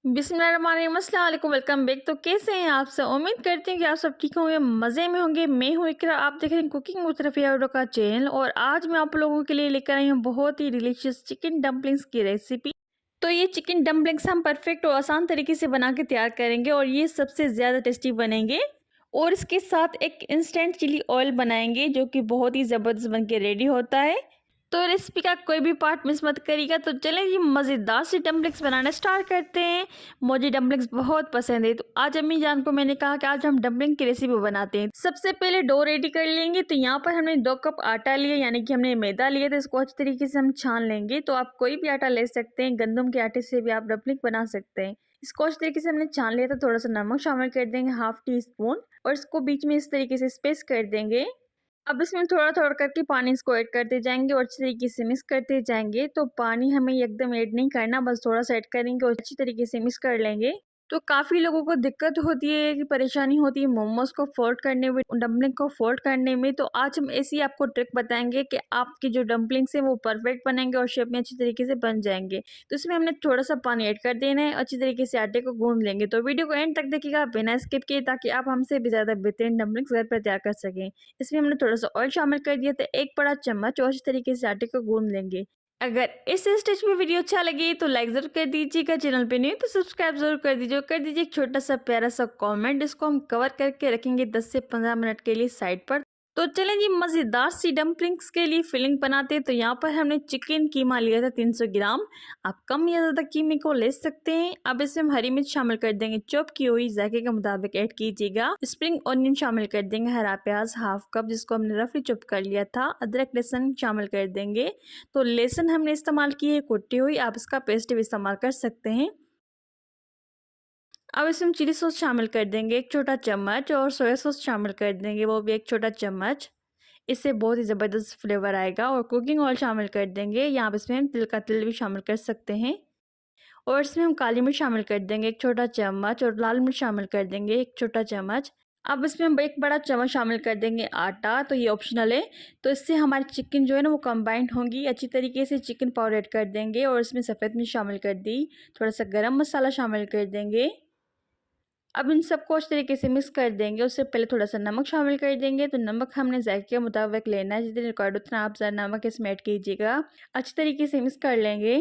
बिस्मिल्लाहिर्रहमानिर्रहीम, अस्सलाम वालेकुम, वेलकम बैक। तो कैसे हैं आप सब? उम्मीद करती हूँ कि आप सब ठीक होंगे, मज़े में होंगे। मैं हूँ इकरा, आप देख रहे हैं कुकिंग विद रफ़िया वीडियो का चैनल। और आज मैं आप लोगों के लिए लेकर आई हूँ बहुत ही डिलीशियस चिकन डम्पलिंग्स की रेसिपी। तो ये चिकन डम्पलिंग्स हम परफेक्ट और आसान तरीके से बना के तैयार करेंगे और ये सबसे ज़्यादा टेस्टी बनेंगे। और इसके साथ एक इंस्टेंट चिली ऑयल बनाएंगे जो कि बहुत ही ज़बरदस्त बन के रेडी होता है। तो रेसिपी का कोई भी पार्ट मिस मत करिएगा। तो चलें जी मज़ेदार सी डम्पलिंग्स बनाना स्टार्ट करते हैं। मुझे डम्पलिंग्स बहुत पसंद है, तो आज अम्मी जान को मैंने कहा कि आज हम डम्पलिंग की रेसिपी बनाते हैं। सबसे पहले डो रेडी कर लेंगे। तो यहाँ पर हमने 2 कप आटा लिया, यानी कि हमने मैदा लिया। तो इसको अच्छी तरीके से हम छान लेंगे। तो आप कोई भी आटा ले सकते हैं, गंदम के आटे से भी आप डम्पलिंग बना सकते हैं। इसको अच्छी तरीके से हमने छान लिया। तो थोड़ा सा नमक शामिल कर देंगे, हाफ टी स्पून, और इसको बीच में इस तरीके से स्पेस कर देंगे। अब इसमें थोड़ा-थोड़ा करके पानी इसको ऐड करते जाएँगे और अच्छी तरीके से मिक्स करते जाएँगे। तो पानी हमें एकदम ऐड नहीं करना, बस थोड़ा-सा ऐड करेंगे और अच्छी तरीके से मिक्स कर लेंगे। तो काफ़ी लोगों को दिक्कत होती है कि परेशानी होती है मोमोज़ को फोल्ड करने में, डम्पलिंग को फोल्ड करने में। तो आज हम ऐसी आपको ट्रिक बताएँगे कि आपकी जो डम्पलिंग्स हैं वो परफेक्ट बनेंगे और शेप में अच्छी तरीके से बन जाएँगे। तो इसमें हमने थोड़ा-सा पानी ऐड कर देना है, अच्छी तरीके से आटे को गूँध लेंगे। तो वीडियो को एंड तक देखिएगा बिना स्किप किए, ताकि आप हमसे भी ज़्यादा बेहतरीन डम्पलिंग्स घर पर तैयार कर सकें। इसमें हमने थोड़ा-सा ऑयल शामिल कर दिया, तो 1 बड़ा चम्मच और इस तरीके से आटे को गूँध लेंगे। अगर इस स्टेज पे वीडियो अच्छा लगे तो लाइक ज़रूर कर दीजिएगा, चैनल पे नहीं तो सब्सक्राइब ज़रूर कर दीजिए और कर दीजिए एक छोटा-सा प्यारा-सा कमेंट। इसको हम कवर करके रखेंगे 10 से 15 मिनट के लिए साइड पर। तो चलें जी मज़ेदार सी डम्पलिंग्स के लिए फिलिंग बनाते हैं। तो यहाँ पर हमने चिकन कीमा लिया था 300 ग्राम। आप कम या ज़्यादा कीमे को ले सकते हैं। अब इसमें हम हरी मिर्च शामिल कर देंगे, चॉप की हुई, जायके के मुताबिक ऐड कीजिएगा। स्प्रिंग ऑनियन शामिल कर देंगे, हरा प्याज हाफ कप जिसको हमने रफली चॉप कर लिया था। अदरक लहसुन शामिल कर देंगे। तो लहसुन हमने इस्तेमाल की है कुटी हुई, आप इसका पेस्ट भी इस्तेमाल कर सकते हैं। अब इसमें चिली सॉस शामिल कर देंगे 1 छोटा चम्मच, और सोया सॉस शामिल कर देंगे, वो भी 1 छोटा चम्मच। इससे बहुत ही ज़बरदस्त फ्लेवर आएगा। और कुकिंग ऑयल शामिल कर देंगे, यहाँ पे इसमें हम तिल का तेल भी शामिल कर सकते हैं। और इसमें हम काली मिर्च शामिल कर देंगे 1 छोटा चम्मच, और लाल मिर्च शामिल कर देंगे 1 छोटा चम्मच। अब इसमें हम 1 बड़ा चम्मच शामिल कर देंगे आटा, तो ये ऑप्शनल है। तो इससे हमारी चिकन जो है ना वो कंबाइंड होंगी अच्छी तरीके से। चिकन पाउडर ऐड कर देंगे और इसमें सफ़ेद मिर्च शामिल कर दी, थोड़ा सा गरम मसाला शामिल कर देंगे। अब इन सबको अच्छी तरीके से मिक्स कर देंगे। उससे पहले थोड़ा सा नमक शामिल कर देंगे। तो नमक हमने जायके के मुताबिक लेना है, जितने रिक्वायर्ड उतना आप ज़रा नमक इसमें ऐड कीजिएगा। अच्छी तरीके से मिक्स कर लेंगे।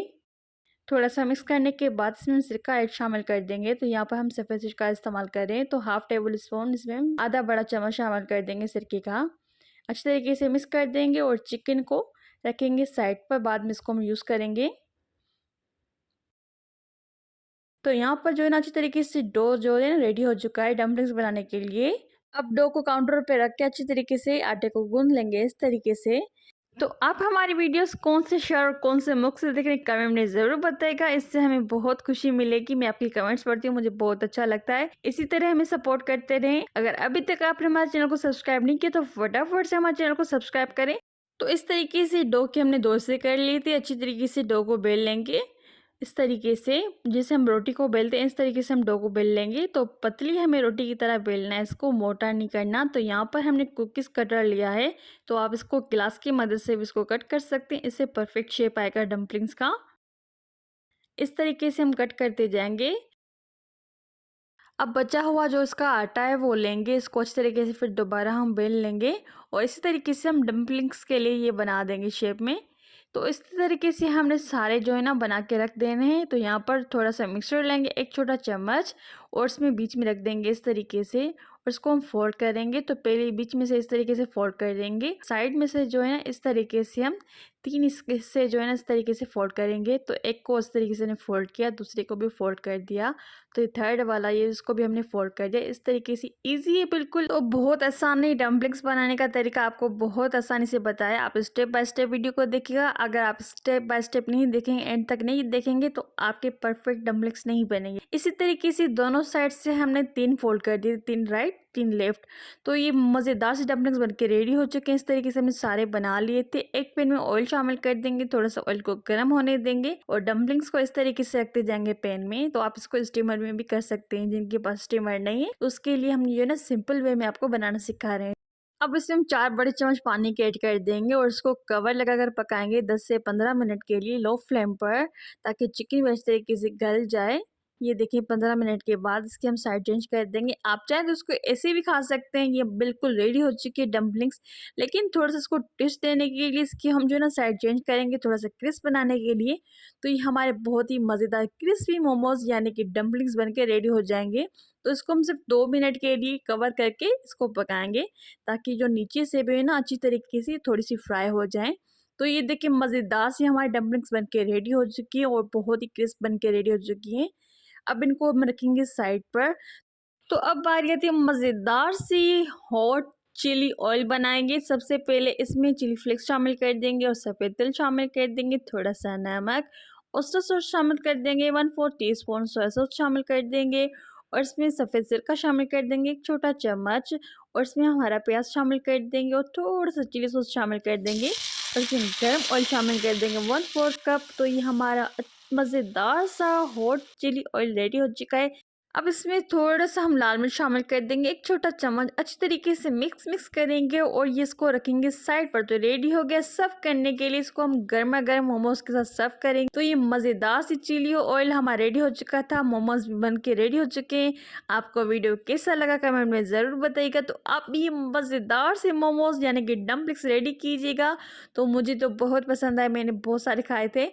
थोड़ा सा मिक्स करने के बाद इसमें सिरका ऐड शामिल कर देंगे। तो यहाँ पर हम सफ़ेद सिरका इस्तेमाल करें, तो हाफ टेबल स्पून इसमें हम आधा बड़ा चम्मच शामिल कर देंगे सिरके का। अच्छी तरीके से मिक्स कर देंगे और चिकन को रखेंगे साइड पर, बाद में इसको हम यूज़ करेंगे। तो यहाँ पर जो है ना अच्छी तरीके से डो जो है ना रेडी हो चुका है डम्पलिंग्स बनाने के लिए। अब डो को काउंटर पे रख के अच्छी तरीके से आटे को गूंद लेंगे इस तरीके से। तो आप हमारी वीडियोस कौन से शहर और कौन से मुल्क से देख रहे हैं कमेंट में ज़रूर बताइएगा। इससे हमें बहुत खुशी मिलेगी। मैं आपकी कमेंट्स पढ़ती हूँ, मुझे बहुत अच्छा लगता है। इसी तरह हमें सपोर्ट करते रहें। अगर अभी तक आपने हमारे चैनल को सब्सक्राइब नहीं किया तो फटाफट से हमारे चैनल को सब्सक्राइब करें। तो इस तरीके से डो की हमने डो से कर ली थी। अच्छी तरीके से डो को बेल लेंगे इस तरीके से, जैसे हम रोटी को बेलते हैं इस तरीके से हम डो को बेल लेंगे। तो पतली हमें रोटी की तरह बेलना है, इसको मोटा नहीं करना। तो यहाँ पर हमने कुकीज़ कटर लिया है, तो आप इसको गिलास की मदद से भी इसको कट कर सकते हैं। इससे परफेक्ट शेप आएगा डम्पलिंग्स का। इस तरीके से हम कट करते जाएंगे। अब बचा हुआ जो इसका आटा है वो लेंगे, इसको अच्छी तरीके से फिर दोबारा हम बेल लेंगे और इसी तरीके से हम डम्पलिंग्स के लिए ये बना देंगे शेप में। तो इस तरीके से हमने सारे जो है ना बना के रख देने हैं। तो यहाँ पर थोड़ा सा मिक्सचर लेंगे 1 छोटा चम्मच, और इसमें बीच में रख देंगे इस तरीके से, और इसको हम फोल्ड करेंगे। तो पहले बीच में से इस तरीके से फोल्ड कर देंगे, साइड में से जो है ना इस तरीके से हम 3 हिस्से जो है ना इस तरीके से फोल्ड करेंगे। तो एक को इस तरीके से ने फोल्ड किया, दूसरे को भी फोल्ड कर दिया। तो ये थर्ड वाला ये इसको भी हमने फोल्ड कर दिया इस तरीके से। ईजी है बिल्कुल। तो बहुत आसान है, डम्पलिंग्स बनाने का तरीका आपको बहुत आसानी से बताया। आप स्टेप बाय स्टेप वीडियो को देखिएगा। अगर आप स्टेप बाय स्टेप नहीं देखेंगे, एंड तक नहीं देखेंगे, तो आपके परफेक्ट डम्पलिंग्स नहीं बनेंगे। इसी तरीके से दोनों साइड से हमने 3 फोल्ड कर दिए, 3 राइट 3 लेफ्ट। तो ये मज़ेदार से डम्पलिंग्स बनके रेडी हो चुके हैं। इस तरीके से हमने सारे बना लिए थे। एक पैन में ऑयल शामिल कर देंगे, थोड़ा सा ऑयल को गर्म होने देंगे और डम्पलिंग्स को इस तरीके से रखते जाएंगे पैन में। तो आप इसको स्टीमर में भी कर सकते हैं, जिनके पास स्टीमर नहीं है। तो उसके लिए हम ये ना सिंपल वे में आपको बनाना सिखा रहे हैं। अब इसमें हम 4 बड़े चम्मच पानी के ऐड कर देंगे और इसको कवर लगाकर पकाएंगे 10 से 15 मिनट के लिए लो फ्लेम पर, ताकि चिकन भी अच्छी तरीके से गल जाए। ये देखिए 15 मिनट के बाद इसकी हम साइड चेंज कर देंगे। आप चाहें तो इसको ऐसे भी खा सकते हैं। ये बिल्कुल रेडी हो चुकी है डम्पलिंग्स। लेकिन थोड़ा-सा इसको ट्विस्ट देने के लिए इसकी हम जो है ना साइड चेंज करेंगे थोड़ा-सा क्रिस्प बनाने के लिए। तो ये हमारे बहुत ही मज़ेदार क्रिस्पी मोमोज़ यानी कि डम्पलिंग्स बन के रेडी हो जाएँगे। तो इसको हम सिर्फ 2 मिनट के लिए कवर करके इसको पकाएँगे, ताकि जो नीचे से भी है ना अच्छी तरीके से थोड़ी-सी फ्राई हो जाएँ। तो ये देखिए मज़ेदार सी हमारी डम्पलिंग्स बन के रेडी हो चुकी है और बहुत ही क्रिस्प बन के रेडी हो चुकी हैं। अब इनको हम रखेंगे साइड पर। तो अब बारी आती है मज़ेदार सी हॉट चिली ऑयल बनाएंगे। सबसे पहले इसमें चिली फ्लेक्स शामिल कर देंगे और सफ़ेद तिल शामिल कर देंगे, थोड़ा सा नमक, ऑयस्टर सॉस शामिल कर देंगे, 1/4 टीस्पून सोया सॉस शामिल कर देंगे और इसमें सफ़ेद सिरका शामिल कर देंगे 1 छोटा चम्मच, और इसमें हम हरा प्याज शामिल कर देंगे और थोड़ा सा चिली सॉस शामिल कर देंगे और इसमें गर्म ऑयल शामिल कर देंगे 1/4 कप। तो ये हमारा मज़ेदार सा हॉट चिली ऑयल रेडी हो चुका है। अब इसमें थोड़ा-सा हम लाल मिर्च शामिल कर देंगे 1 छोटा चम्मच, अच्छी तरीके से मिक्स करेंगे और ये इसको रखेंगे साइड पर। तो रेडी हो गया सर्व करने के लिए। इसको हम गरमा-गरम मोमोज़ के साथ सर्व करेंगे। तो ये मज़ेदार सी चिली ऑयल हमारा रेडी हो चुका था। मोमोज़ भी बन के रेडी हो चुके हैं। आपको वीडियो कैसा लगा कमेंट में ज़रूर बताइएगा। तो आप भी ये मज़ेदार से मोमोज़ यानी कि डम्पलिंग्स रेडी कीजिएगा। तो मुझे तो बहुत पसंद आए, मैंने बहुत सारे खाए थे।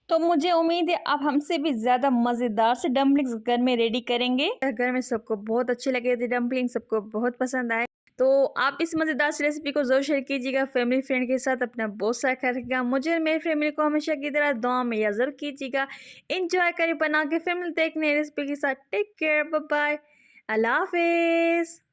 तो मुझे उम्मीद है आप हमसे भी ज़्यादा मज़ेदार से डम्पलिंग्स घर में रेडी करेंगे। घर में सबको बहुत अच्छे लगे थे डम्पलिंग, सबको बहुत पसंद आए। तो आप इस मज़ेदार सी रेसिपी को ज़रूर शेयर कीजिएगा फैमिली फ्रेंड के साथ। अपना बहुत सारा ख्याल रखिएगा। मुझे और मेरी फैमिली को हमेशा की तरह दुआ में याद ज़रूर कीजिएगा। एंजॉय करिए बना के। फैमिली देखने रेसिपी के साथ। टेक केयर, बाय बाय, अल्लाह हाफिज़।